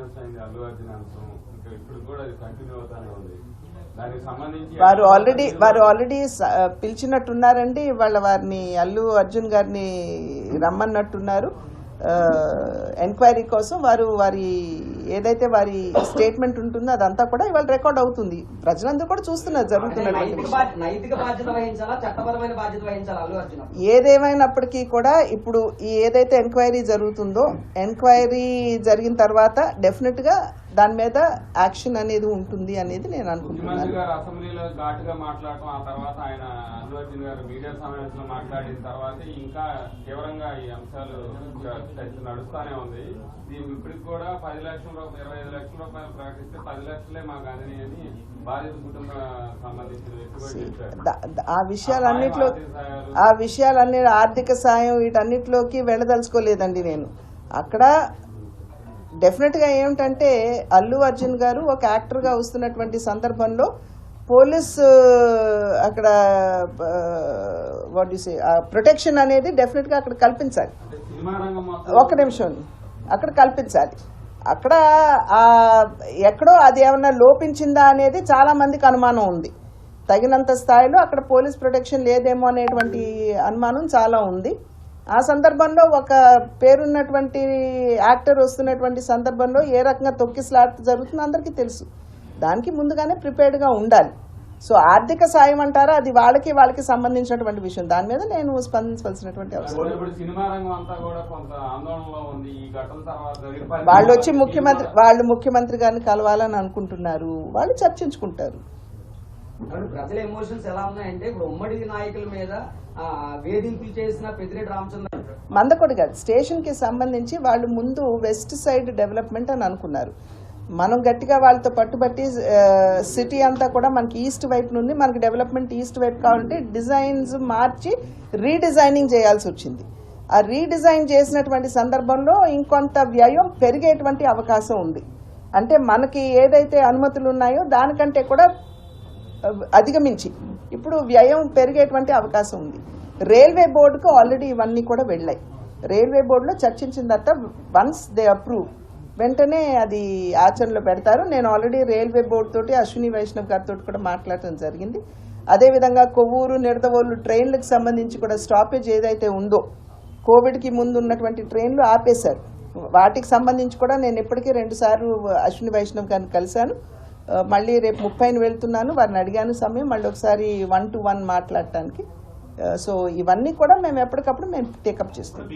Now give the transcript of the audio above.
Finance అయింది అల్లు అర్జున్ అంశం, ఇంకా ఇప్పుడు కూడా అది కంటిన్యూ అవుతానే ఉంది. దానికి సంబంధించి వారు ఆల్రెడీ పిలిచినట్టున్నారండి. వారిని అల్లు అర్జున్ గారిని రమ్మన్నట్టున్నారు ఎంక్వైరీ కోసం. వారి ఏదైతే వారి స్టేట్మెంట్ ఉంటుందో అదంతా కూడా ఇవాళ రికార్డ్ అవుతుంది. ప్రజలందరూ కూడా చూస్తున్నారు జరుగుతున్నటువంటి ఏదేమైనప్పటికీ కూడా ఇప్పుడు ఈ ఏదైతే ఎంక్వైరీ జరుగుతుందో ఎంక్వైరీ జరిగిన తర్వాత డెఫినెట్ గా దాని మీద యాక్షన్ అనేది ఉంటుంది అనేది నేను అనుకుంటున్నాను. అసెంబ్లీలో ఘాటుగా మాట్లాడటం, ఆ తర్వాత ఆయన అల్లు అర్జున్ గారు మీడియా సమావేశంలో మాట్లాడిన తర్వాత ఇంకా తీవ్రంగా ఈ అంశాలు నడుస్తూనే ఉంది. దీనికి ఇప్పటికి కూడా 10 లక్షల రూపాయలు 25 లక్షల రూపాయలు ప్రకటిస్తే 10 లక్షలే మాకు అందినాయి అని బాధిత కుటుంబ సంబంధించిన వ్యక్తి ఆ విషయాలన్నీ ఆర్థిక సాయం వీటన్నిటిలోకి వెళ్ళదలుచుకోలేదండి నేను. అక్కడ డెఫినెట్గా ఏమిటంటే అల్లు అర్జున్ గారు ఒక యాక్టర్గా వస్తున్నటువంటి సందర్భంలో పోలీస్ అక్కడ ప్రొటెక్షన్ అనేది డెఫినెట్గా అక్కడ కల్పించాలి. ఒక్క నిమిషం, అక్కడ కల్పించాలి. అక్కడ ఎక్కడో అది ఏమన్నా లోపించిందా అనేది చాలా మందికి అనుమానం ఉంది. తగినంత స్థాయిలో అక్కడ పోలీస్ ప్రొటెక్షన్ లేదేమో అనేటువంటి అనుమానం చాలా ఉంది. ఆ సందర్భంలో ఒక పేరున్నటువంటి యాక్టర్ వస్తున్నటువంటి సందర్భంలో ఏ రకంగా తొక్కిసలాట జరుగుతుందో అందరికీ తెలుసు. దానికి ముందుగానే ప్రిపేర్డ్గా ఉండాలి. సో ఆర్థిక సాయం అంటారా, అది వాళ్ళకి సంబంధించినటువంటి విషయం. దాని మీద నేను స్పందించవలసినటువంటి అవసరం. వాళ్ళు ముఖ్యమంత్రి గారిని కలవాలని అనుకుంటున్నారు. వాళ్ళు చర్చించుకుంటారు. ప్రజల ఎమోషన్స్ ఎలా ఉన్నాయంటే ఇప్పుడు ఉమ్మడి నాయకుల మీద వేధింపులు చేసిన పెద్దిరెడ్డి రామచంద్ర మందకొడి గారు స్టేషన్ కి సంబంధించి వాళ్ళు ముందు వెస్ట్ సైడ్ డెవలప్మెంట్ అని అనుకున్నారు. మనం గట్టిగా వాళ్ళతో పట్టుబట్టి సిటీ అంతా కూడా మనకి ఈస్ట్ వైపు నుండి మనకి డెవలప్మెంట్ ఈస్ట్ వైపు కావాలంటే డిజైన్స్ మార్చి రీడిజైనింగ్ చేయాల్సి వచ్చింది. ఆ రీడిజైన్ చేసినటువంటి సందర్భంలో ఇంకొంత వ్యయం పెరిగేటువంటి అవకాశం ఉంది. అంటే మనకి ఏదైతే అనుమతులు ఉన్నాయో దానికంటే కూడా అధిగమించి ఇప్పుడు వ్యయం పెరిగేటువంటి అవకాశం ఉంది. రైల్వే బోర్డుకు ఆల్రెడీ ఇవన్నీ కూడా వెళ్ళాయి. రైల్వే బోర్డులో చర్చించిన తర్వాత వన్స్ దే అప్రూవ్ వెంటనే అది ఆచరణలో పెడతారు. నేను ఆల్రెడీ రైల్వే బోర్డు తోటి అశ్విని వైష్ణవ్ గారితో కూడా మాట్లాడటం జరిగింది. అదేవిధంగా కొవ్వూరు నిడదవోలు ట్రైన్లకు సంబంధించి కూడా స్టాపేజ్ ఏదైతే ఉందో కోవిడ్కి ముందు ఉన్నటువంటి ట్రైన్లు ఆపేశారు. వాటికి సంబంధించి కూడా నేను ఇప్పటికీ 2 సార్లు అశ్విని వైష్ణవ్ గారిని కలిశాను. మళ్ళీ రేపు 30ని వెళ్తున్నాను. వారిని అడిగాను సమయం, మళ్ళీ ఒకసారి 1-to-1 మాట్లాడటానికి. సో ఇవన్నీ కూడా మేము ఎప్పటికప్పుడు టేకప్ చేస్తాం.